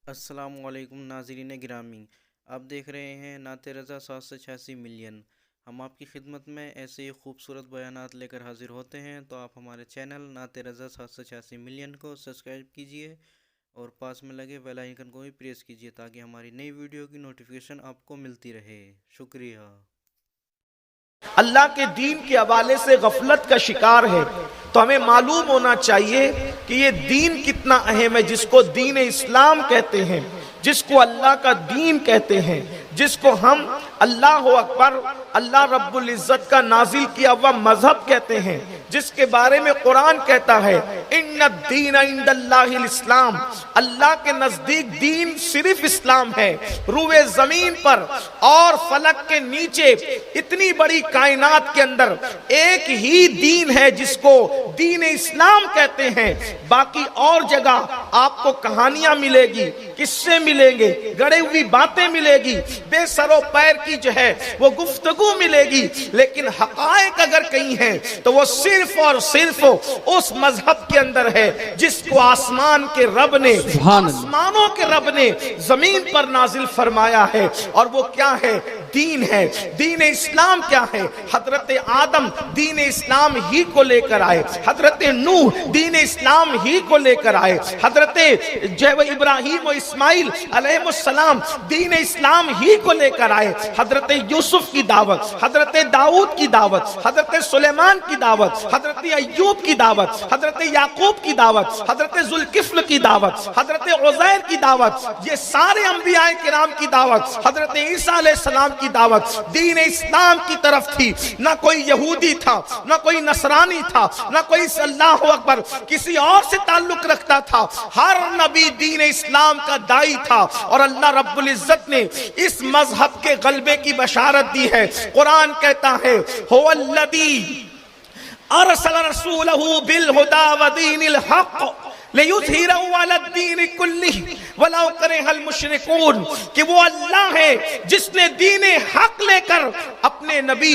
السلام علیکم ناظرین گرامی، آپ دیکھ رہے ہیں نعت رضا 786 ملین۔ ہم آپ کی خدمت میں ایسے ہی خوبصورت بیانات لے کر حاضر ہوتے ہیں، تو آپ ہمارے چینل نعت رضا 786 ملین کو سبسکرائب کیجئے اور پاس میں لگے بیل آئیکن کو بھی پریس کیجئے تاکہ ہماری نئی ویڈیو کی نوٹیفیکیشن آپ کو ملتی رہے۔ شکریہ۔ اللہ کے دین کے حوالے سے غفلت کا شکار ہے، تو ہمیں معلوم ہونا چاہیے کہ یہ دین کتنا اہم ہے، جس کو دین اسلام کہتے ہیں، جس کو اللہ کا دین کہتے ہیں، جس کو ہم اللہ اکبر، اللہ رب العزت کا نازل کیا ہوا مذہب کہتے ہیں، جس کے بارے میں قرآن کہتا ہے ان الدین عند اللہ الاسلام، اللہ کے نزدیک دین صرف اسلام ہے۔ روئے زمین پر اور فلک کے نیچے اتنی بڑی کائنات کے اندر ایک ہی دین ہے جس کو دین اسلام کہتے ہیں۔ باقی اور جگہ آپ کو کہانیاں ملے گی، قصے ملیں گے، گڑے ہوئی باتیں ملے گی، بے سر و پیر کی جو ہے وہ گفتگو ملے گی، لیکن حقائق اگر کہیں ہیں تو وہ صرف اور صرف اس مذہب کے اندر ہے جس کو آسمان کے رب نے، آسمانوں کے رب نے زمین پر نازل فرمایا ہے۔ اور وہ کیا ہے؟ دین ہے۔ دین اسلام کیا ہے؟ حضرت آدم دین اسلام ہی کو لے کر آئے، حضرت نوح دین اسلام ہی کو لے کر آئے، حضرت ابراہیم و اسماعیل علیہ السلام دین اسلام ہی کو لے کر آئے، حضرت یوسف کی دعوت، حضرت داؤد کی دعوت، حضرت سلیمان کی دعوت، حضرت ایوب کی دعوت، حضرت یعقوب کی دعوت، حضرت ذوالکفل کی دعوت، حضرت عزیر کی دعوت، یہ سارے انبیاء کرام کی دعوت، حضرت عیسیٰ علیہ السلام کی دعوت دین اسلام کی طرف تھی۔ نہ کوئی یہودی تھا، نہ کوئی نصرانی تھا، نہ کوئی اللہ اکبر کسی اور سے تعلق رکھتا تھا، ہر نبی دین اسلام کا دائی تھا۔ اور اللہ رب العزت نے اس مذہب کے غلبے کی بشارت دی ہے۔ قرآن کہتا ہے هو الذی ارسل رسولہ بالہدی ودین الحق لِيُظْهِرَهُ عَلَى الدِّينِ كُلِّهِ وَلَوْ كَرِهَ الْمُشْرِكُونَ، کہ وہ اللہ ہے جس نے دین حق لے کر اپنے نبی،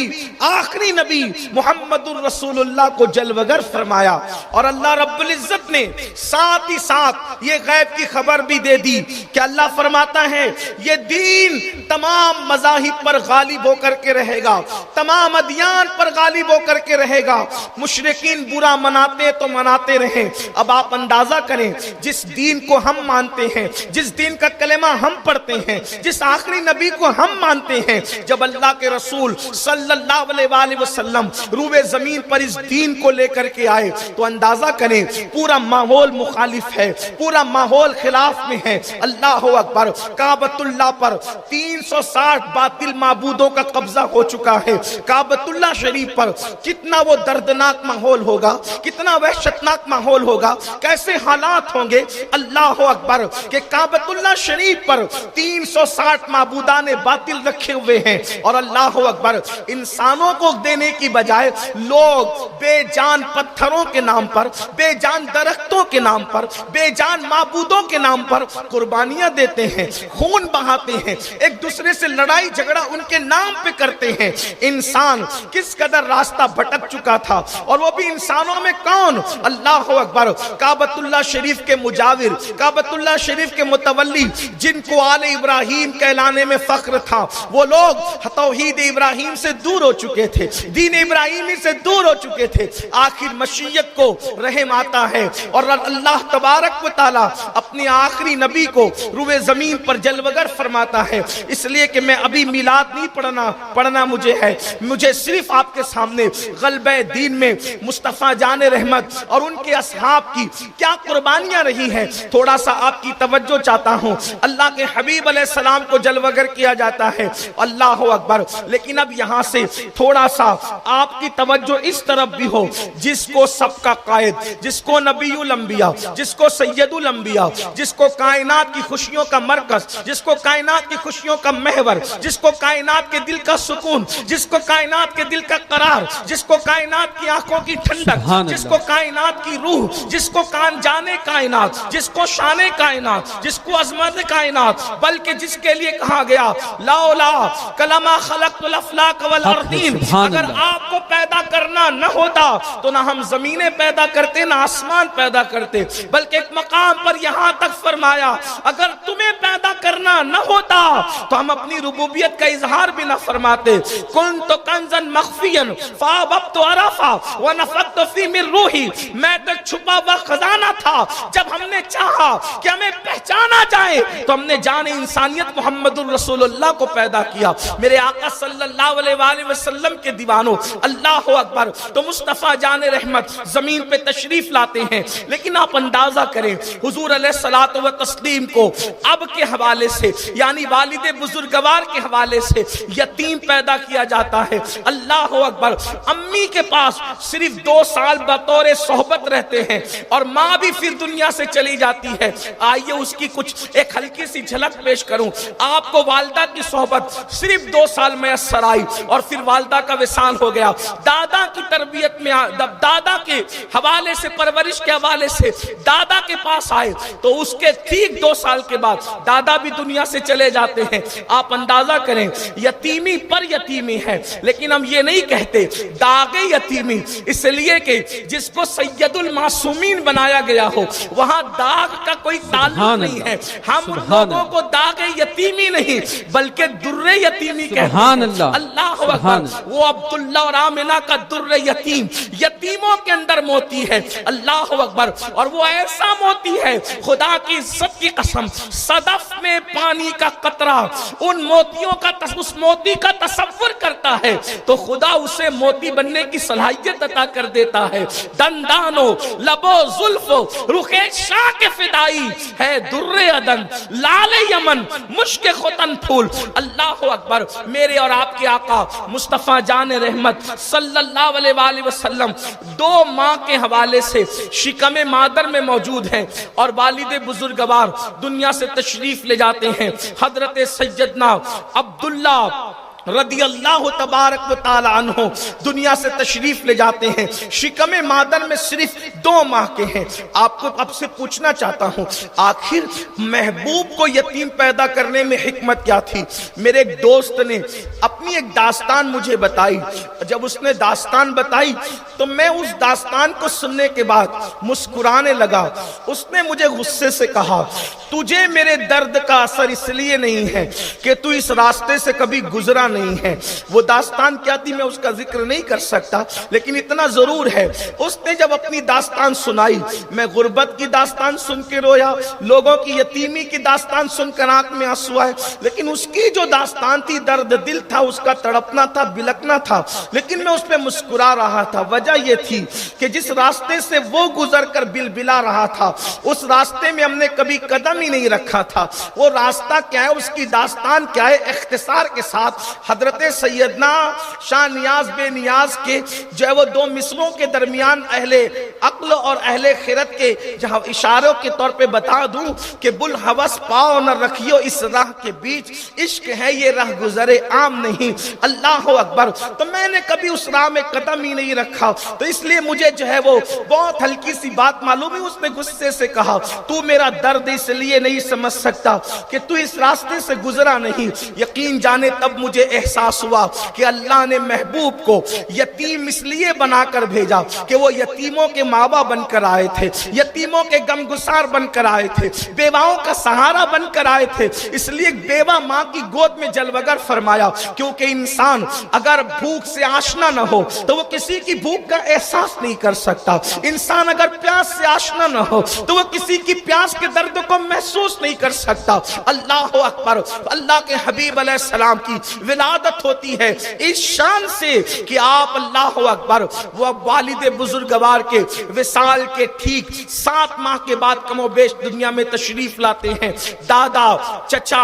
آخری نبی محمد الرسول اللہ کو جلوگر فرمایا۔ اور اللہ رب العزت نے ساتھ ہی ساتھ یہ غیب کی خبر بھی دے دی کہ اللہ فرماتا ہے یہ دین تمام مذاہب پر غالب ہو کر کے رہے گا، تمام ادیان پر غالب ہو کر کے رہے گا۔ مشرکین برا مناتے تو مناتے رہیں، اب آپ اندازہ کریں جس دین کو ہم مانتے ہیں، جس دین کا کلمہ ہم پڑھتے ہیں، جس آخری نبی کو ہم مانتے ہیں، جب اللہ کے رسول صلی اللہ علیہ وآلہ وسلم روئے زمین پر اس دین کو لے کر کے آئے تو اندازہ کریں پورا ماحول مخالف ہے، پورا ماحول خلاف میں ہے۔ اللہ اکبر، کعبۃ اللہ پر 360 باطل معبودوں کا قبضہ ہو چکا ہے۔ کعبۃ اللہ شریف پر کتنا وہ دردناک ماحول ہوگا، کتنا وحشتناک ماحول ہوگا، کیسے حالات ہوں گے۔ اللہ اکبر کہ کعبۃ اللہ شریف پر 360 معبودان باطل رکھے ہوئے ہیں، اور اللہ اکبر انسانوں کو دینے کی بجائے لوگ بے جان پتھروں کے نام پر، بے جان درختوں کے نام پر، بے جان معبودوں کے نام پر قربانیاں دیتے ہیں، خون بہاتے ہیں، ایک دوسرے سے لڑائی جھگڑا ان کے نام پہ کرتے ہیں۔ انسان کس قدر راستہ بھٹک چکا تھا، اور وہ بھی انسانوں میں کون؟ اللہ اکبر، کعبۃ اللہ شریف کے مجاور، کعبۃ اللہ شریف کے متولی، جن کو آل ابراہیم کہلانے میں فخر تھا، وہ لوگ توحید ابراہیم سے دور ہو چکے تھے، دین ابراہیمی سے دور ہو چکے تھے۔ آخر مشیت کو رحم آتا ہے اور اللہ تبارک و تعالی اپنی آخری نبی کو روئے زمین پر جلوگر فرماتا ہے۔ اس لیے کہ میں ابھی میلاد نہیں پڑھنا مجھے ہے، مجھے صرف آپ کے سامنے غلبہ دین میں مصطفیٰ جان رحمت اور ان کے اصحاب کی کیا قربانیاں رہی ہیں تھوڑا سا آپ کی توجہ چاہتا ہوں۔ اللہ کے حبیب علیہ السلام کو جلوگر کیا جاتا ہے، اللہ اکبر، لیکن اب یہاں سے تھوڑا سا آپ کی توجہ اس طرف بھی ہو، جس کو سب کا قائد، جس کو نبی الانبیاء، جس کو سید الانبیاء، جس کو کائنات کی خوشیوں کا مرکز، جس کو کائنات کی خوشیوں کا محور، جس کو کائنات کے دل کا سکون، جس کو کائنات کے دل کا قرار، جس کو کائنات کی آنکھوں کی ٹھنڈک، جس کو کائنات کی روح، جس کو جانے کائنات، جس کو شان کائنات، جس کو عظمت کائنات، بلکہ جس کے لیے کہا گیا لولا کلمہ خلقت الافلاک والارضین، اگر آپ کو پیدا کرنا نہ ہوتا تو نہ ہم زمینیں پیدا کرتے نہ آسمان پیدا کرتے، بلکہ ایک مقام پر یہاں تک فرمایا اگر تمہیں پیدا کرنا نہ ہوتا تو ہم اپنی ربوبیت کا اظہار بھی نہ فرماتے۔ کنت کنزا مخفیا فاحببت عرفا ونفخت فی من روحی، میں تو ایک چھپا ہوا خزانہ تھا، جب ہم نے چاہا کہ ہمیں پہچانا جائے تو ہم نے جان انسانیت محمد الرسول اللہ کو پیدا کیا۔ میرے آقا صلی اللہ علیہ وآلہ وسلم کے دیوانوں، اللہ اکبر، تو مصطفیٰ جان رحمت زمین پہ تشریف لاتے ہیں، لیکن آپ اندازہ کریں حضور علیہ الصلوۃ والتسلیم کو اب کے حوالے سے، یعنی والد بزرگوار کے حوالے سے یتیم پیدا کیا جاتا ہے۔ اللہ اکبر، امی کے پاس صرف 2 سال بطور صحبت رہتے ہیں اور ماں بھی پھر دنیا سے چلی جاتی ہے۔ آئیے اس کی کچھ ایک ہلکی سی جھلک پیش کروں۔ آپ کو والدہ کی صحبت صرف 2 سال میسر آئی اور پھر والدہ کا وصال ہو گیا۔ دادا کی تربیت میں، دادا کے حوالے سے، پرورش کے حوالے سے دادا کے پاس آئے تو اس کے ٹھیک 2 سال کے بعد دادا بھی دنیا سے چلے جاتے ہیں۔ آپ اندازہ کریں، یتیمی پر یتیمی ہے، لیکن ہم یہ نہیں کہتے داغ یتیمی، اس لیے کہ جس کو سید المعصومین بنایا گیا ہو وہاں داغ کا کوئی تعلق نہیں ہے۔ ہم لوگوں کو داغ یتیمی نہیں بلکہ در یتیمی کہتے ہیں۔ اللہ اکبر، وہ عبداللہ اور آمنہ کا در یتیم، یتیموں کے اندر موتی ہے۔ اللہ اکبر، اور وہ ایسا موتی ہے خدا کی عزت کی قسم، صدف میں پانی کا قطرہ ان موتیوں کا اس موتی کا تصور کرتا ہے تو خدا اسے موتی بننے کی صلاحیت عطا کر دیتا ہے۔ دندانو لبو زلفو رخ شاہ کے فدائی ہے در عدن لال یمن مشک ختن پھول۔ اللہ اکبر، میرے اور آپ کے آقا مصطفیٰ جان رحمت صلی اللہ علیہ وآلہ وسلم 2 ماں کے حوالے سے شکم مادر میں موجود ہیں اور والد بزرگوار دنیا سے تشریف لے جاتے ہیں۔ حضرت سیدنا عبداللہ رضی اللہ تبارک و تعالی عنہ دنیا سے تشریف لے جاتے ہیں، شکم مادر میں صرف 2 ماہ کے ہیں۔ آپ کو اب سے پوچھنا چاہتا ہوں، آخر محبوب کو یتیم پیدا کرنے میں حکمت کیا تھی؟ میرے ایک دوست نے اپنی ایک داستان مجھے بتائی، جب اس نے داستان بتائی تو میں اس داستان کو سننے کے بعد مسکرانے لگا۔ اس نے مجھے غصے سے کہا، تجھے میرے درد کا اثر اس لیے نہیں ہے کہ تو اس راستے سے کبھی گزرا نہیں ہے۔ وہ داستان کیا تھی میں اس کا ذکر نہیں کر سکتا، لیکن اتنا ضرور ہے اس نے جب اپنی داستان سنائی، میں غربت کی داستان سن کے رویا، لوگوں کی یتیمی کی داستان سن کر آنکھ میں آنسو آئے، لیکن اس کی جو داستان تھی درد دل تھا، اس کا تڑپنا تھا، بلکنا تھا، لیکن میں اس پہ مسکرا رہا تھا۔ وجہ یہ تھی کہ جس راستے سے وہ گزر کر بلبلا رہا تھا اس راستے میں ہم نے کبھی قدم ہی نہیں رکھا تھا۔ وہ راستہ کیا ہے، اس کی داستان کیا ہے، اختصار کے ساتھ حضرت سیدنا شاہ نیاز بے نیاز کے جو ہے وہ 2 مصروں کے درمیان اہل عقل اور اہل خیرت کے جہاں اشاروں کے طور پہ بتا دوں کہ بلحوث پاؤ نہ رکھیو اس راہ کے بیچ، عشق ہے یہ راہ گزرے عام نہیں۔ اللہ اکبر، تو میں نے کبھی اس راہ میں قدم ہی نہیں رکھا، تو اس لیے مجھے جو ہے وہ بہت ہلکی سی بات معلوم ہے۔ اس نے غصے سے کہا، تو میرا درد اس لیے نہیں سمجھ سکتا کہ تو اس راستے سے گزرا نہیں۔ یقین جانے تب مجھے احساس ہوا کہ اللہ نے محبوب کو یتیم اس لیے بنا کر بھیجا کہ وہ یتیموں کے ماں باپ بن کر آئے تھے، یتیموں کے غمگسار بن کر آئے تھے، بیواؤں کا سہارا بن کر آئے تھے۔ اس لیے بیوہ ماں کی گود میں جلوگر فرمایا، کیونکہ انسان اگر بھوک سے آشنا نہ ہو تو وہ کسی کی بھوک کا احساس نہیں کر سکتا، انسان اگر پیاس سے آشنا نہ ہو تو وہ کسی کی پیاس کے درد کو محسوس نہیں کر سکتا۔ اللہ اکبر، اللہ کے حبیب علیہ السلام کی ولادت ہوتی ہے اس شان سے کہ آپ اللہ اکبر وہ والد بزرگوار کے وصال کے ٹھیک 7 ماہ کے بعد کم و بیش دنیا میں تشریف لاتے ہیں۔ دادا چچا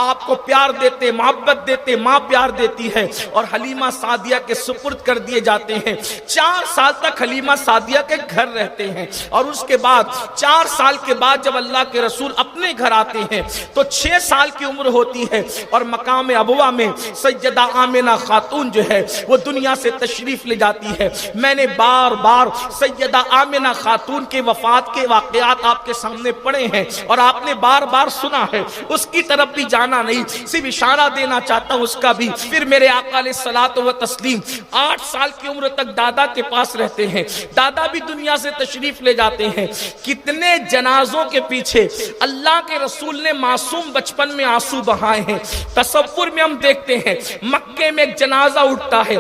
آپ کو پیار دیتے، محبت دیتے، ماں پیار دیتی ہے اور حلیمہ سعدیہ کے سپرد کر دیے جاتے ہیں۔ 4 سال تک حلیمہ سعدیہ کے گھر رہتے ہیں اور اس کے بعد 4 سال کے بعد جب اللہ کے رسول اپنے گھر آتے ہیں تو 6 سال کی عمر ہوتی ہے اور مقام ابوا میں سیدہ آمنہ خاتون جو ہے وہ دنیا سے تشریف لے جاتی ہے۔ میں نے بار بار سیدہ آمنہ خاتون کے وفات کے واقعات آپ کے سامنے پڑھے ہیں اور آپ نے بار بار سنا ہے، اس کی طرف بھی جانا نہیں، صرف اشارہ دینا چاہتا ہوں اس کا بھی۔ پھر میرے آقا علیہ الصلوۃ والتسلیم 8 سال کی عمر تک دادا کے پاس رہتے ہیں، دادا بھی دنیا سے تشریف لے جاتے ہیں۔ کتنے جنازوں کے پیچھے اللہ کے رسول نے معصوم بچپن میں آنسو بہائے ہیں۔ تصور میں ہم دیکھتے ہیں مکے میں ایک جنازہ اٹھتا ہے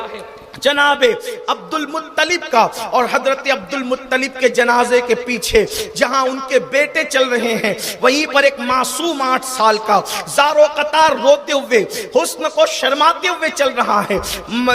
جناب عبد المطلب کا، اور حضرت عبد المطلب کے جنازے کے پیچھے جہاں ان کے بیٹے چل رہے ہیں وہیں پر ایک معصوم 8 سال کا زارو قطار روتے ہوئے حسن کو شرماتے ہوئے چل رہا ہے۔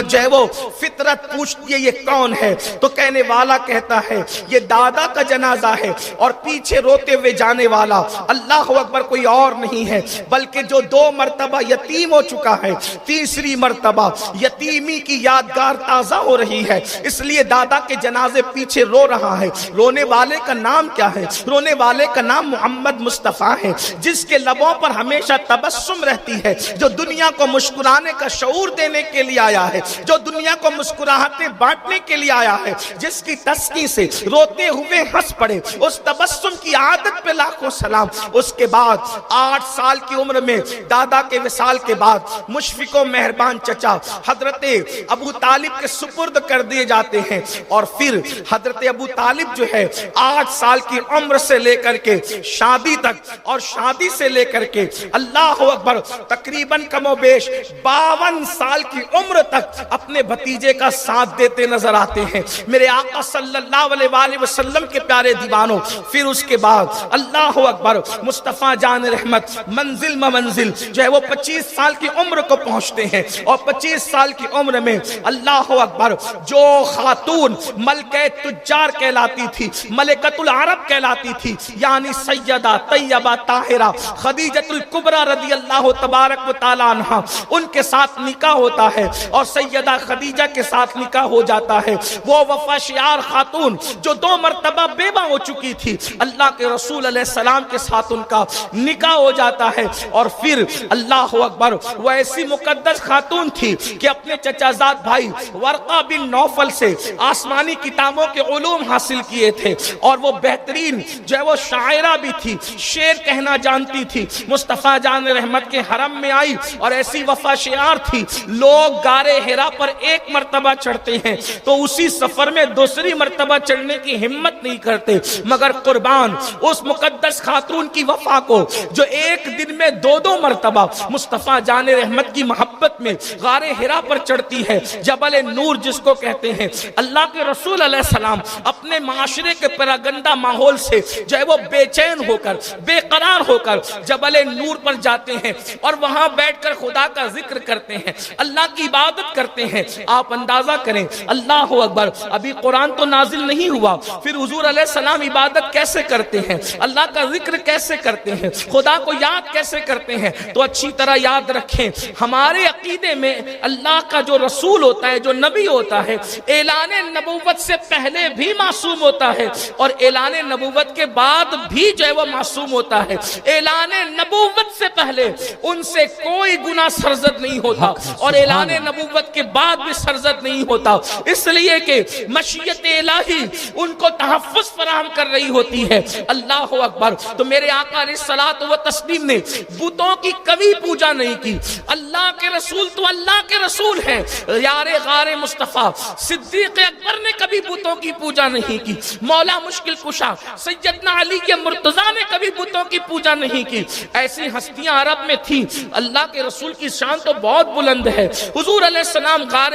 جو ہے وہ فطرت پوچھتی ہے یہ کون ہے، تو کہنے والا کہتا ہے یہ دادا کا جنازہ ہے، اور پیچھے روتے ہوئے جانے والا اللہ اکبر کوئی اور نہیں ہے بلکہ جو 2 مرتبہ یتیم ہو چکا ہے، تیسری مرتبہ یتیمی کی یادگار تازہ ہو رہی ہے، اس لیے دادا کے جنازے پیچھے رو رہا ہے۔ رونے والے کا نام کیا ہے؟ رونے والے کا نام محمد مصطفیٰ ہے، جس کے لبوں پر ہمیشہ تبسم رہتی ہے، جو دنیا کو مسکرانے کا شعور دینے کے لیے آیا ہے، جو دنیا کو مسکراہٹیں بانٹنے کے لیے آیا ہے، جس کی تسکین سے روتے ہوئے ہنس پڑے، اس تبسم کی عادت پہ لاکھوں سلام۔ اس کے بعد 8 سال کی عمر میں دادا کے وصال کے بعد مشفق و مہربان چچا حضرت ابو طالب کے سپرد کر دیے جاتے ہیں، اور پھر حضرت ابو طالب جو ہے 8 سال کی عمر سے لے کر کے شادی تک، اور شادی سے لے کر کے اللہ اکبر تقریباً کم و بیش 52 سال کی عمر تک اپنے بھتیجے کا ساتھ دیتے نظر آتے ہیں میرے آقا صلی اللہ علیہ وآلہ وسلم کے پیارے دیوانوں۔ پھر اس کے بعد اللہ اکبر مصطفیٰ جان رحمت منزل منزل جو ہے وہ 25 سال کی عمر کو پہنچتے ہیں، اور 25 سال کی عمر میں اللہ اکبر جو خاتون ملکہ تجار کہلاتی تھی، ملکۃ العرب کہلاتی تھی، یعنی سیدہ طیبہ طاہرہ خدیجۃ الکبریٰ رضی اللہ تبارک و تعالی عنہا، ان کے ساتھ نکاح ہوتا ہے، اور سیدہ خدیجہ کے ساتھ نکاح ہو جاتا ہے۔ وہ وفا شعار خاتون جو 2 مرتبہ بیوہ ہو چکی تھی، اللہ کے رسول علیہ السلام کے ساتھ ان کا نکاح ہو جاتا ہے، اور پھر اللہ اکبر وہ ایسی مقدس خاتون تھی کہ اپنے چچا زاد بھائی ورقہ بن نوفل سے آسمانی کتابوں کے علوم حاصل کیے تھے، اور وہ بہترین جو ہے وہ شاعرہ بھی تھی، شعر کہنا جانتی تھی۔ مصطفیٰ جان رحمت کے حرم میں آئی اور ایسی وفا شعار تھی، لوگ غارِ حرا پر 1 مرتبہ چڑھتے ہیں تو اسی سفر میں دوسری مرتبہ چڑھنے کی ہمت نہیں کرتے، مگر قربان اس مقدس خاتون کی وفا کو جو 1 دن میں 2 مرتبہ مصطفیٰ جان رحمت کی محبت میں غارِ حرا پر چڑھتی ہے، جبل نور جس کو کہتے ہیں۔ اللہ کے رسول علیہ السلام اپنے معاشرے کے پراگندہ ماحول سے جو ہے وہ بے چین ہو کر، بے قرار ہو کر جبل نور پر جاتے ہیں، اور وہاں بیٹھ کر خدا کا ذکر کرتے ہیں، اللہ کی عبادت کرتے ہیں۔ آپ اندازہ کریں اللہ اکبر، ابھی قرآن تو نازل نہیں ہوا، پھر حضور علیہ السلام عبادت کیسے کرتے ہیں، اللہ کا ذکر کیسے کرتے ہیں، خدا کو یاد کیسے کرتے ہیں؟ تو اچھی طرح یاد رکھیں، ہمارے عقیدے میں اللہ کا جو رسول ہوتا ہے، جو نبی ہوتا ہے، اعلان نبوت سے پہلے بھی معصوم ہوتا ہے، اور اعلان نبوت کے بعد بھی جو ہے وہ معصوم ہوتا ہے۔ اعلان نبوت سے پہلے ان سے کوئی گناہ سرزد نہیں ہوتا، اور اعلان نبوت کے بعد بھی سرزد نہیں ہوتا، اس لیے کہ مشیت الہی ان کو تحفظ فراہم کر رہی ہوتی ہے۔ اللہ اکبر۔ تو میرے آقا علیہ الصلوۃ والتسلیم نے بتوں کی کبھی پوجا نہیں کی۔ اللہ کے رسول تو اللہ کے رسول ہیں، یار غار مصطفیٰ صدیق اکبر نے کبھی بتوں کی پوجا نہیں کی، مولا مشکل کشا سیدنا علی کے مرتضیٰ نے کبھی بتوں کی پوجا نہیں کی۔ ایسی ہستیاں عرب میں تھیں۔ اللہ کے رسول کی شان تو بہت بلند ہے۔ حضور علیہ السلام غار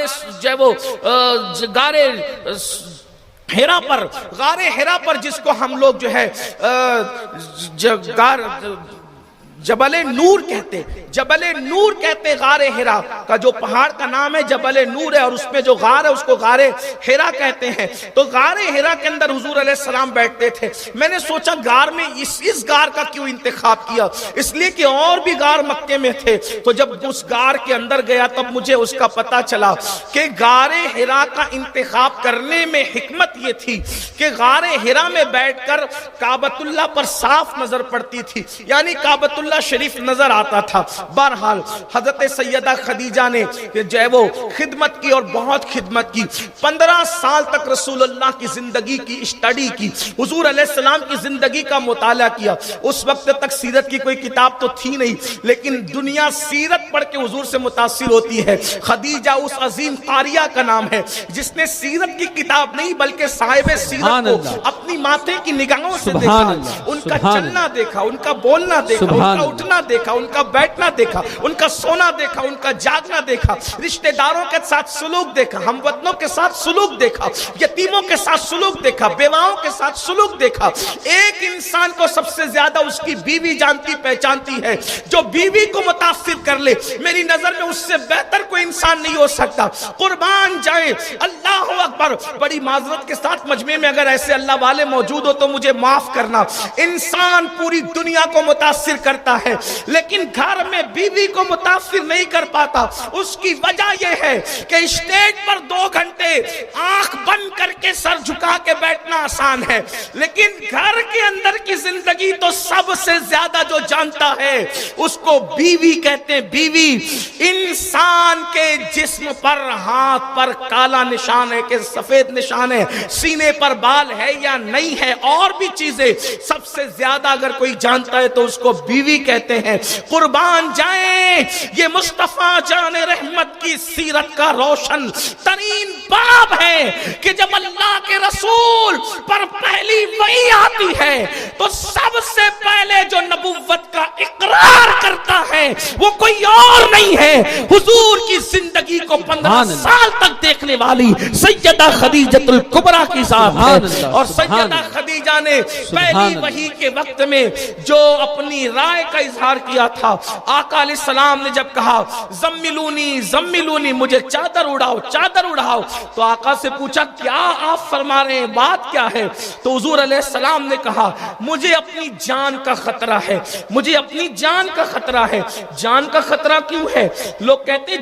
حرا پر جس کو ہم لوگ جو ہے جبل نور کہتے، جبل نور کہتے، غار حرا کا جو پہاڑ کا نام ہے جبل نور ہے، اور اس میں جو غار ہے اس کو غار حرا کہتے ہیں۔ تو غار حرا کے اندر حضور علیہ السلام بیٹھتے تھے۔ میں نے سوچا غار میں اس غار کا کیوں انتخاب کیا، اس لیے کہ اور بھی غار مکے میں تھے۔ تو جب اس غار کے اندر گیا تب مجھے اس کا پتہ چلا کہ غار حرا کا انتخاب کرنے میں حکمت یہ تھی کہ غار حرا میں بیٹھ کر کعبۃ اللہ پر صاف نظر پڑتی تھی، یعنی کعبۃ اللہ جملہ شریف نظر آتا تھا. بہرحال حضرت سیدہ خدیجہ نے جو ہے وہ خدمت کی اور بہت خدمت کی. 15 سال تک رسول اللہ کی زندگی کی اسٹڈی کی, حضور علیہ السلام کی زندگی کا مطالعہ کیا. اس وقت تک سیرت کی کوئی کتاب تو تھی نہیں, لیکن دنیا سیرت پڑھ کے حضور سے متاثر ہوتی ہے. خدیجہ اس عظیم قاریہ کا نام ہے جس نے سیرت کی کتاب نہیں بلکہ صاحب سیرت کو اپنی ماتھے کی نگاہوں سے دیکھا, ان کا چلنا دیکھا, ان کا بولنا دیکھا, ان کا اٹھنا دیکھا, ان کا بیٹھنا دیکھا, ان کا سونا دیکھا, ان کا جاگنا دیکھا, رشتہ داروں کے ساتھ سلوک دیکھا, ہم وطنوں کے ساتھ سلوک دیکھا, یتیموں کے ساتھ سلوک دیکھا, بیواؤں کے ساتھ سلوک دیکھا. ایک انسان کو سب سے زیادہ اس کی بیوی جانتی پہچانتی ہے, جو بیوی کو متاثر کر لے میری نظر میں اس سے بہتر کوئی انسان نہیں ہو سکتا. قربان جائیں, اللہ اکبر. بڑی معذرت کے ساتھ مجمع میں اگر ایسے اللہ والے موجود ہو تو مجھے معاف کرنا. انسان پوری دنیا کو متاثر کرتا ہے لیکن گھر میں بیوی کو متاثر نہیں کر پاتا. اس کی وجہ یہ ہے کہ اسٹیج پر 2 گھنٹے آنکھ بند کر کے سر جھکا کے بیٹھنا آسان ہے, لیکن گھر کے اندر کی زندگی تو سب سے زیادہ جو جانتا ہے اس کو بیوی کہتے ہیں. بیوی انسان کے جسم پر, ہاتھ پر کالا نشان ہے کہ سفید نشان ہے, سینے پر بال ہے یا نہیں ہے, اور بھی چیزیں سب سے زیادہ اگر کوئی جانتا ہے تو اس کو بیوی کہتے ہیں. قربان جائیں, یہ مصطفیٰ جان رحمت کی سیرت کا روشن ترین باب ہے کہ جب اللہ کے رسول پر پہلی وحی آتی ہے تو سب سے پہلے جو نبوت کا اقرار کرتا ہے وہ کوئی اور نہیں ہے, حضور کی زندگی کو 15 سال تک دیکھنے والی سیدہ خدیجہ الکبریٰ کی ذات ہے. اور سیدہ خدیجہ نے پہلی وحی کے وقت میں جو اپنی رائے کا اظہار کیا تھا, آقا علیہ السلام نے جب کہا زملونی زملونی, مجھے چادر اڑاؤ چادر اڑاؤ, تو آقا سے پوچھا کیا آپ فرما رہے ہیں, بات کیا ہے؟ تو حضور علیہ السلام نے کہا مجھے اپنی جان کا خطرہ ہے, مجھے اپنی جان کا خطرہ ہے. جان کا خطرہ کیوں ہے؟ لوگ کہتے ہیں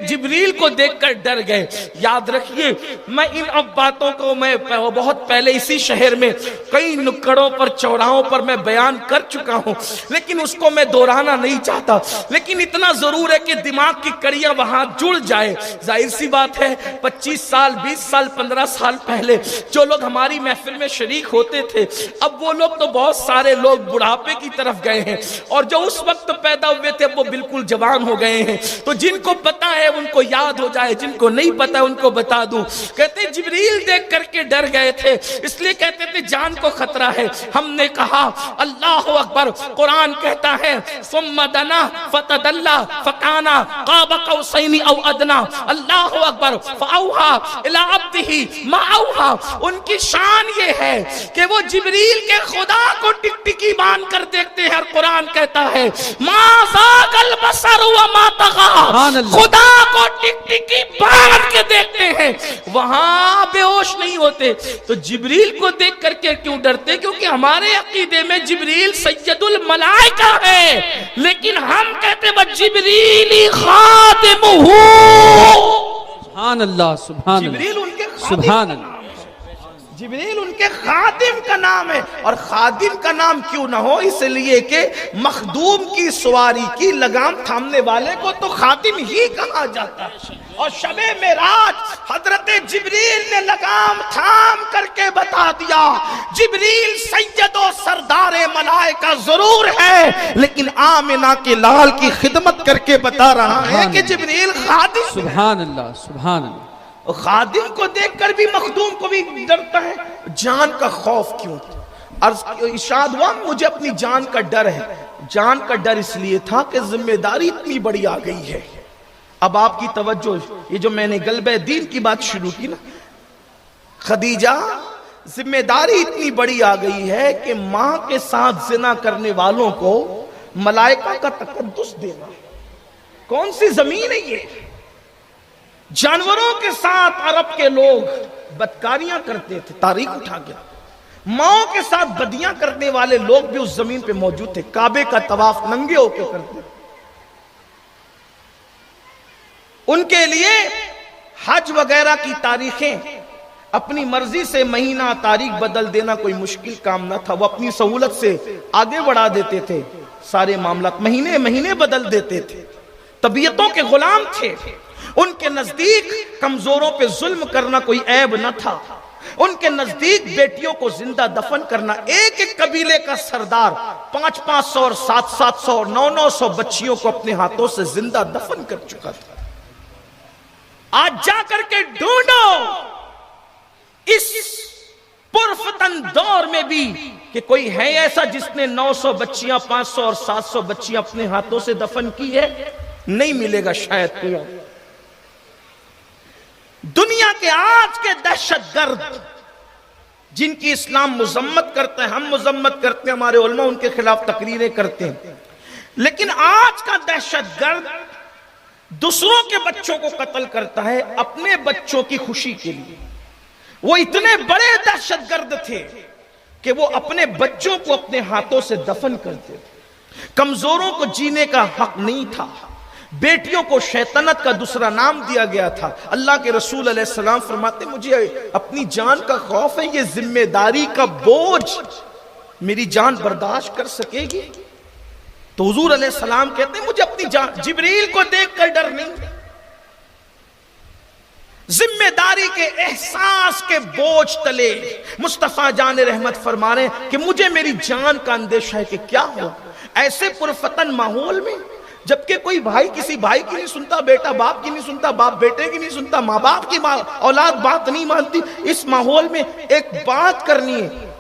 جبریل کو دیکھ کر ڈر گئے. یاد رکھیے, میں ان اب باتوں کو میں بہت پہلے اسی شہر میں کئی نکڑوں پر چوراہوں پر میں بیان کر چکا ہوں, لیکن اس کو میں دہرانا نہیں چاہتا. لیکن اتنا ضرور ہے کہ دماغ کی کڑیاں وہاں جڑ جائے. ظاہر سی بات ہے 25 سال 20 سال 15 سال پہلے جو لوگ ہماری محفل میں شریک ہوتے تھے, اب وہ لوگ تو بہت سارے لوگ بڑھاپے کی طرف گئے ہیں, اور جو اس وقت پیدا ہوئے تھے وہ بالکل جوان ہو گئے ہیں. تو جن کو پتا ہے ان کو یاد ہو جائے, جن کو نہیں پتا ان کو بتا دوں. کہتے جبریل دیکھ کر کے ڈر گئے تھے, اس لیے کہتے تھے جان کو خطرہ ہے. ہم نے کہا اللہ اکبر, قرآن کہتا ہے ثم دنا فتدلا فکانا قاب قوسین او ادنا, اللہ اکبر, فاوحا الی عبدہ ما اوحا. ان کی شان یہ ہے کہ وہ جبریل کے خدا کو ٹکٹکی باندھ کر دیکھتے ہیں, اور قرآن کہتا ہے ما ذاق البصر وما طغى, خدا کو ٹکٹکی باندھ کے دیکھتے ہیں, وہاں بے ہوش نہیں ہوتے. تو جبریل کو دیکھ کر کے کیوں ڈرتے؟ کیونکہ ہمارے عقیدے میں جبریل سید الملائکہ ہے, لیکن ہم کہتے ہیں جبریل خادمہ. سبحان اللہ, سبحان اللہ, سبحان اللہ. جبریل ان کے خادم کا نام ہے, اور خادم کا نام کیوں نہ ہو؟ اس لیے کہ مخدوم کی سواری کی لگام تھامنے والے کو تو خادم ہی کہا جاتا ہے. اور شب معراج حضرت جبریل نے لگام تھام کر کے بتا دیا جبریل سید و سردار ملائکہ ضرور ہے, لیکن آمنہ کے لال کی خدمت کر کے بتا رہا ہے کہ جبریل خادم. سبحان اللہ, سبحان اللہ. خادم کو دیکھ کر بھی مخدوم کو بھی ڈرتا ہے. جان کا خوف کیوں؟ ارشاد ہوا مجھے اپنی جان کا ڈر ہے. جان کا ڈر اس لیے تھا کہ ذمہ داری اتنی بڑی آ گئی ہے. اب آپ کی توجہ, یہ جو میں نے غلبہ دین کی بات شروع کی نا, خدیجہ ذمہ داری اتنی بڑی آ گئی ہے کہ ماں کے ساتھ زنا کرنے والوں کو ملائکہ کا تقدس دینا. کون سی زمین ہے یہ؟ جانوروں کے ساتھ عرب کے لوگ بدکاریاں کرتے تھے, تاریخ اٹھا گیا. ماں کے ساتھ بدیاں کرنے والے لوگ بھی اس زمین پہ موجود تھے. کعبے کا طواف ننگے ہو کے کرتے. ان کے لیے حج وغیرہ کی تاریخیں اپنی مرضی سے مہینہ تاریخ بدل دینا کوئی مشکل کام نہ تھا. وہ اپنی سہولت سے آگے بڑھا دیتے تھے سارے معاملات, مہینے مہینے بدل دیتے تھے. طبیعتوں کے غلام تھے. ان کے نزدیک کمزوروں پہ ظلم کرنا کوئی عیب نہ تھا. ان کے نزدیک بیٹیوں کو زندہ دفن کرنا, ایک ایک قبیلے کا سردار 500 اور 700 اور 900 بچیوں کو اپنے ہاتھوں سے زندہ دفن کر چکا تھا. آج جا کر کے ڈھونڈو اس پرفتن دور میں بھی کہ کوئی ہے ایسا جس نے 900 بچیاں 500 اور 700 بچیاں اپنے ہاتھوں سے دفن کی ہے. نہیں ملے گا شاید کوئی. دنیا کے آج کے دہشت گرد جن کی اسلام مذمت کرتا ہے, ہم مذمت کرتے ہیں, ہمارے علماء ان کے خلاف تقریریں کرتے ہیں, لیکن آج کا دہشت گرد دوسروں کے بچوں کو قتل کرتا ہے اپنے بچوں کی خوشی کے لیے. وہ اتنے بڑے دہشت گرد تھے کہ وہ اپنے بچوں کو اپنے ہاتھوں سے دفن کرتے تھے. کمزوروں کو جینے کا حق نہیں تھا. بیٹیوں کو شیطنت کا دوسرا نام دیا گیا تھا. اللہ کے رسول علیہ السلام فرماتے مجھے اپنی جان کا خوف ہے, یہ ذمہ داری کا بوجھ میری جان برداشت کر سکے گی؟ تو حضور علیہ السلام کہتے ہیں مجھے اپنی جان, جبریل کو دیکھ کر ڈر نہیں. ذمہ داری کے احساس کے بوجھ تلے مصطفیٰ جان رحمت فرما رہے ہیں کہ مجھے میری جان کا اندیشہ ہے کہ کیا ہو ایسے پرفتن ماحول میں, جبکہ کوئی بھائی کسی بھائی کی نہیں سنتا, بیٹا باپ کی نہیں سنتا, باپ بیٹے کی نہیں سنتا, ماں باپ کی اولاد بات نہیں مانتی. اس ماحول میں ایک بات کرنی ہے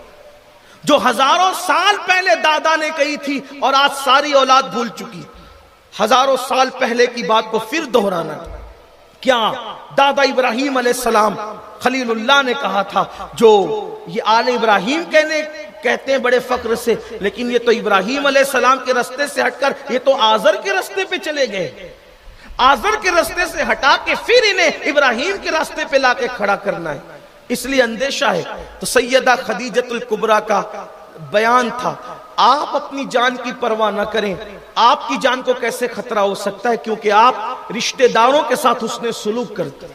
جو ہزاروں سال پہلے دادا نے کہی تھی اور آج ساری اولاد بھول چکی. ہزاروں سال پہلے کی بات کو پھر دہرانا. کیا دادا ابراہیم علیہ السلام خلیل اللہ نے کہا تھا, جو یہ آل ابراہیم کہتے ہیں بڑے فخر سے, لیکن یہ تو ابراہیم علیہ السلام کے رستے سے ہٹ کر یہ تو آزر کے رستے پہ چلے گئے. آزر کے رستے سے ہٹا کے پھر انہیں ابراہیم کے راستے پہ لا کے کھڑا کرنا ہے, اس لیے اندیشہ ہے. تو سیدہ خدیجۃ الکبریٰ کا بیان تھا آپ اپنی جان کی پرواہ نہ کریں. آپ کی جان کو کیسے خطرہ ہو سکتا ہے, کیونکہ آپ رشتہ داروں کے ساتھ حسن سلوک کرتے.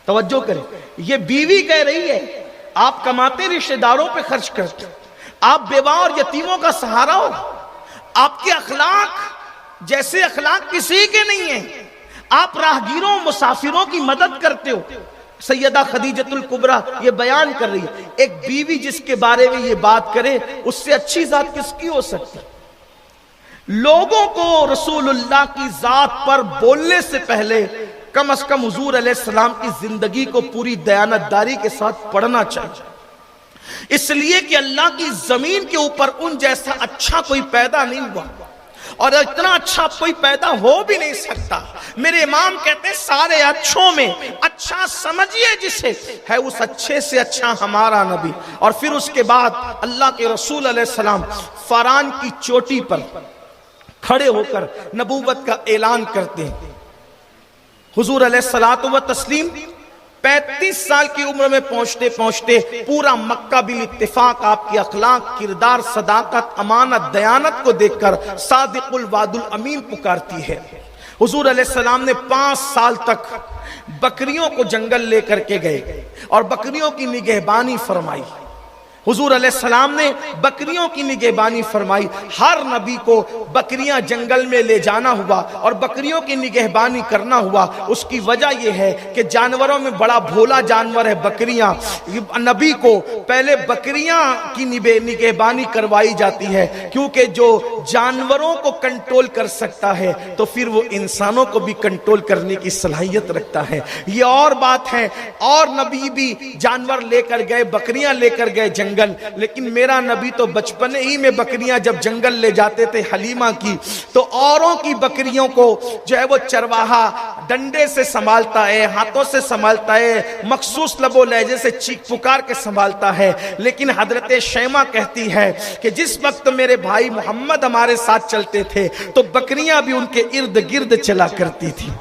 توجہ کریں, یہ بیوی کہہ رہی ہے آپ کماتے رشتہ داروں پہ خرچ کرتے, آپ بیوہ اور یتیموں کا سہارا ہو, آپ کے اخلاق جیسے اخلاق کسی کے نہیں ہیں, آپ راہگیروں مسافروں کی مدد کرتے ہو. سیدہ خدیجۃ الکبریٰ یہ بیان کر رہی ہے. ایک بیوی جس کے بارے میں یہ بات کرے اس سے اچھی ذات کس کی ہو سکتی؟ لوگوں کو رسول اللہ کی ذات پر بولنے سے پہلے کم از کم حضور علیہ السلام کی زندگی کو پوری دیانتداری کے ساتھ پڑھنا چاہیے, اس لیے کہ اللہ کی زمین کے اوپر ان جیسا اچھا کوئی پیدا نہیں ہوا اور اتنا اچھا کوئی پیدا ہو بھی نہیں سکتا. میرے امام کہتے ہیں سارے اچھوں میں اچھا سمجھیے جسے ہے اس اچھے سے اچھا ہمارا نبی. اور پھر اس کے بعد اللہ کے رسول علیہ السلام فاران کی چوٹی پر کھڑے ہو کر نبوت کا اعلان کرتے ہیں. حضور علیہ الصلوۃ والتسلیم 35 سال کی عمر میں پہنچتے پہنچتے پورا مکہ بالاتفاق آپ کی اخلاق, کردار, صداقت, امانت, دیانت کو دیکھ کر صادق الوعد الامین پکارتی ہے. حضور علیہ السلام نے 5 سال تک بکریوں کو جنگل لے کر کے گئے اور بکریوں کی نگہبانی فرمائی. حضور علیہ السلام نے بکریوں کی نگہبانی فرمائی. ہر نبی کو بکریاں جنگل میں لے جانا ہوا اور بکریوں کی نگہبانی کرنا ہوا. اس کی وجہ یہ ہے کہ جانوروں میں بڑا بھولا جانور ہے بکریاں. نبی کو پہلے بکریاں کی نگہبانی کروائی جاتی ہے, کیونکہ جو جانوروں کو کنٹرول کر سکتا ہے تو پھر وہ انسانوں کو بھی کنٹرول کرنے کی صلاحیت رکھتا ہے. یہ اور بات ہے, اور نبی بھی جانور لے کر گئے, بکریاں لے کر گئے جنگل, لیکن میرا نبی تو بچپن ہی میں بکریاں جب جنگل لے جاتے تھے حلیمہ کی, تو اوروں کی بکریوں کو جو ہے وہ چرواہا ڈنڈے سے سنبھالتا ہے, ہاتھوں سے سنبھالتا ہے, مخصوص لب و لہجے سے چیخ پکار کے سنبھالتا ہے. لیکن حضرت شیمہ کہتی ہے کہ جس وقت میرے بھائی محمد ہمارے ساتھ چلتے تھے تو بکریاں بھی ان کے ارد گرد چلا کرتی تھی.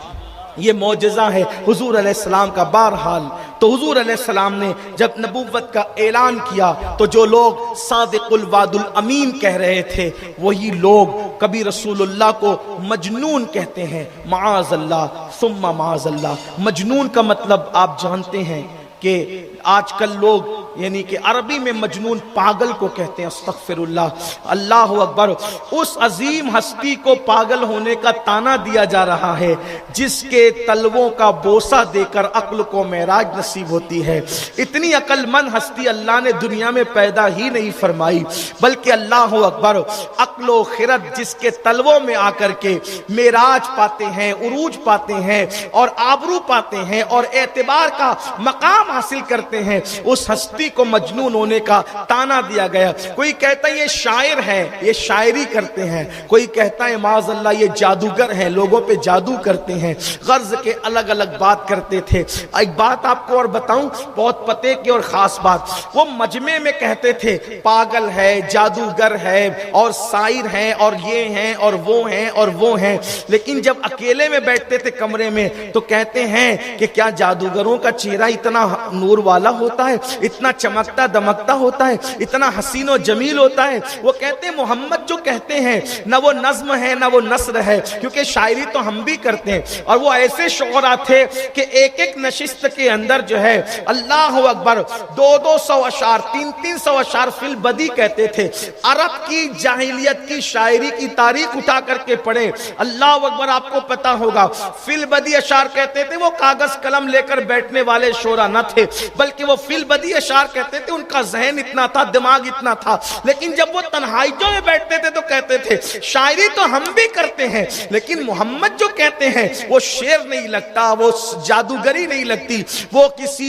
یہ معجزہ ہے حضور علیہ السلام کا. بہرحال تو حضور علیہ السلام نے جب نبوت کا اعلان کیا تو جو لوگ صادق الوعد الامین کہہ رہے تھے وہی لوگ کبھی رسول اللہ کو مجنون کہتے ہیں. معاذ اللہ ثم معاذ اللہ. مجنون کا مطلب آپ جانتے ہیں کہ آج کل لوگ یعنی کہ عربی میں مجنون پاگل کو کہتے ہیں، استغفر اللہ، اللہ اکبر، اس عظیم ہستی کو پاگل ہونے کا طعنہ دیا جا رہا ہے جس کے تلووں کا بوسہ دے کر عقل کو معراج نصیب ہوتی ہے۔ اتنی عقل مند ہستی اللہ نے دنیا میں پیدا ہی نہیں فرمائی، بلکہ اللہ اکبر عقل و خرد جس کے تلووں میں آ کر کے معراج پاتے ہیں، عروج پاتے ہیں اور آبرو پاتے ہیں اور اعتبار کا مقام حاصل کرتے ہیں، اس ہستی کو مجنون ہونے کا طعنہ دیا گیا۔ کوئی کہتا ہے یہ شاعر ہے، یہ شاعری کرتے ہیں، کوئی کہتا ہے معاذ اللہ یہ جادوگر ہیں، لوگوں پہ جادو کرتے ہیں، غرض کے الگ الگ بات کرتے تھے۔ ایک بات آپ کو اور بتاؤں، بہت پتے کی اور خاص بات، وہ مجمع میں کہتے تھے پاگل ہے، جادوگر ہے اور سائر ہیں اور یہ ہیں اور وہ ہیں اور وہ ہیں، لیکن جب اکیلے میں بیٹھتے تھے کمرے میں تو کہتے ہیں کہ کیا جادوگروں کا چہرہ اتنا نور والا ہوتا ہے، اتنا چمکتا دمکتا ہوتا ہے، اتنا حسین و جمیل ہوتا ہے؟ وہ کہتے ہیں محمد جو کہتے ہیں نہ وہ نظم ہے نہ وہ نثر ہے، کیونکہ شاعری تو ہم بھی کرتے ہیں، اور وہ ایسے شعراء تھے کہ ایک ایک نشست کے اندر جو ہے اللہ اکبر 200 اشعار 300 اشعار فی البدی کہتے تھے۔ عرب کی جاہلیت کی شاعری کی تاریخ اٹھا کر کے پڑھیں، اللہ اکبر، آپ کو پتا ہوگا فی البدی اشعار کہتے تھے، وہ کاغذ قلم لے کر بیٹھنے والے شعراء نہ تھے، بلکہ وہ فی البدی اشعار کہتے تھے، ان کا ذہن اتنا تھا، دماغ اتنا تھا، لیکن جب وہ تنہائیوں میں بیٹھتے تھے تو کہتے تھے شاعری تو ہم بھی کرتے ہیں، لیکن محمد جو کہتے ہیں وہ شعر نہیں لگتا، وہ جادوگری نہیں لگتی، وہ کسی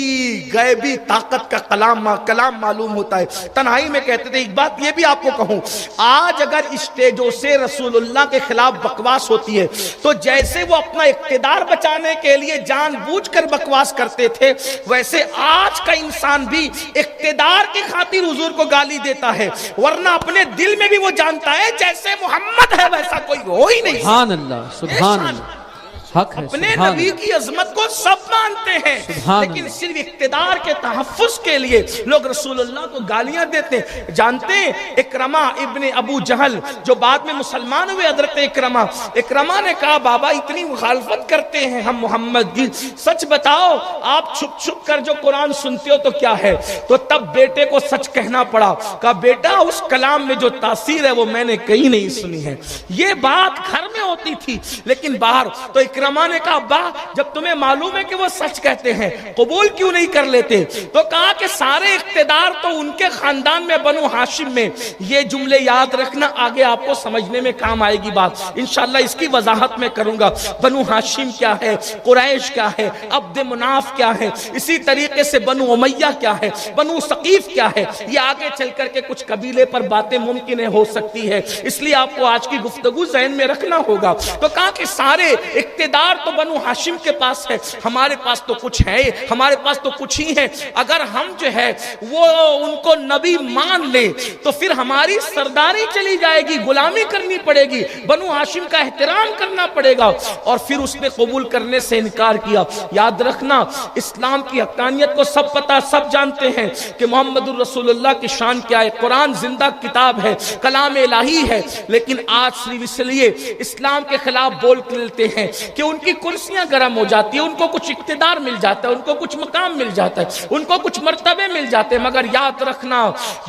غیبی طاقت کا کلام معلوم ہوتا ہے۔ تنہائی میں کہتے تھے۔ ایک بات یہ بھی آپ کو کہوں، آج اگر اسٹیجوں سے رسول اللہ کے خلاف بکواس ہوتی ہے تو جیسے وہ اپنا اقتدار بچانے کے لیے جان بوجھ کر بکواس کرتے تھے، ویسے آج کا انسان بھی اقتدار کی خاطر حضور کو گالی دیتا ہے، ورنہ اپنے دل میں بھی وہ جانتا ہے جیسے محمد ہے ویسا کوئی ہو ہی نہیں۔ سبحان اللہ، سبحان اللہ، حق ہے، اپنے سبحان نبی اللہ، کی عظمت کو سب مانتے ہیں، سبحان لیکن اللہ، صرف اقتدار کے تحفظ کے لیے لوگ رسول اللہ کو گالیاں دیتے ہیں۔ جانتے ہیں اکرمہ ابن ابو جہل جو بعد میں مسلمان ہوئے، حضرت اکرمہ نے کہا بابا اتنی مخالفت کرتے ہیں ہم محمد کی، سچ بتاؤ آپ چھپ چھپ کر جو قرآن سنتے ہو تو کیا ہے؟ تو تب بیٹے کو سچ کہنا پڑا، کہا بیٹا اس کلام میں جو تاثیر ہے وہ میں نے کہیں نہیں سنی ہے۔ یہ بات گھر میں ہوتی تھی لیکن باہر تو اکرمہ نے کہا ابا جب تمہیں معلوم ہے کہ وہ سچ کہتے ہیں قبول کیوں نہیں کر لیتے؟ تو کہا کہ سارے اقتدار تو ان کے خاندان میں بنو ہاشم میں۔ یہ جملے یاد رکھنا، آگے آپ کو سمجھنے میں کام آئے گی بات، انشاءاللہ اس کی وضاحت میں کروں گا۔ بنو ہاشم کیا ہے، قریش کیا ہے، عبد مناف کیا ہے، اسی طریقے سے بنو امیہ کیا ہے، بنو ثقیف کیا ہے، یہ آگے چل کر کے کچھ قبیلے پر باتیں ممکن ہو سکتی ہے، اس لیے آپ کو آج کی گفتگو ذہن میں رکھنا ہوگا۔ تو کہا کہ سارے اقتدار تو بنو ہاشم کے پاس ہے، ہمارے پاس تو کچھ ہے، ہمارے پاس تو کچھ ہی ہے، اگر ہم جو ہے وہ ان کو نبی مان لے تو پھر ہماری سرداری چلی جائے گی، غلامی کرنی پڑے گی، بنو ہاشم کا احترام کرنا پڑے گا، اور پھر اس نے قبول کرنے سے انکار کیا۔ یاد رکھنا اسلام کی حقانیت کو سب پتا، سب جانتے ہیں کہ محمد الرسول اللہ کی شان کیا ہے، قرآن زندہ کتاب ہے، کلام الہی ہے، لیکن آج صرف اس لیے اسلام کے خلاف بول لیتے ہیں کہ ان کی کرسیاں گرم ہو جاتی ہیں، ان کو کچھ اقتدار مل جاتا ہے، ان کو کچھ مقام مل جاتا ہے، ان کو کچھ مرتبے مل جاتے ہیں، مگر یاد رکھنا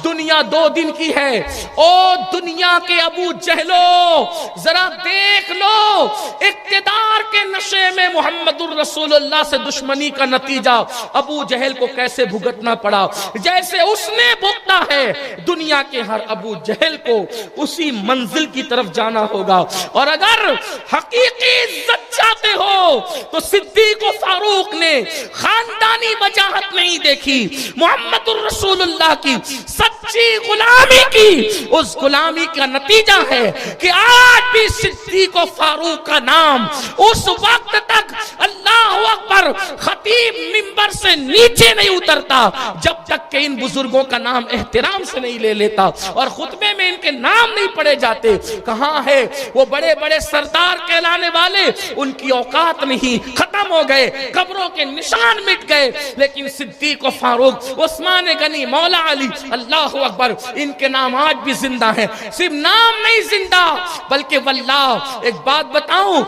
دنیا 2 دن کی ہے۔ او دنیا کے ابو جہلو ذرا دیکھ لو اقتدار کے نشے میں محمد الرسول اللہ سے دشمنی کا نتیجہ ابو جہل کو کیسے بھگتنا پڑا، جیسے اس نے بھگتا ہے دنیا کے ہر ابو جہل کو اسی منزل کی طرف جانا ہوگا۔ اور اگر حقیقی عزت چاہتے ہو تو صدیق و فاروق نے خاندانی وجاہت نہیں دیکھی، محمد الرسول اللہ کی سچی غلامی کی، اس غلامی کا نتیجہ ہے کہ آج بھی صدیق و فاروق کا نام اس وقت تک اللہ اکبر خطیب منبر سے نیچے نہیں اترتا جب تک کہ ان بزرگوں کا نام احترام سے نہیں لے لیتا، اور خطبے میں ان کے نام نہیں پڑے جاتے۔ کہاں ہے وہ بڑے بڑے سردار کہلانے والے؟ ان کی اوقات نہیں، ختم ہو گئے، قبروں کے نشان مٹ گئے، لیکن صدیق و فاروق، عثمان غنی، مولا علی، اللہ اکبر، ان کے نام آج بھی زندہ ہیں۔ صرف نام نہیں زندہ بلکہ واللہ ایک بات بتاؤں،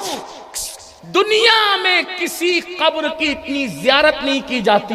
دنیا میں کسی قبر کی اتنی زیارت نہیں کی جاتی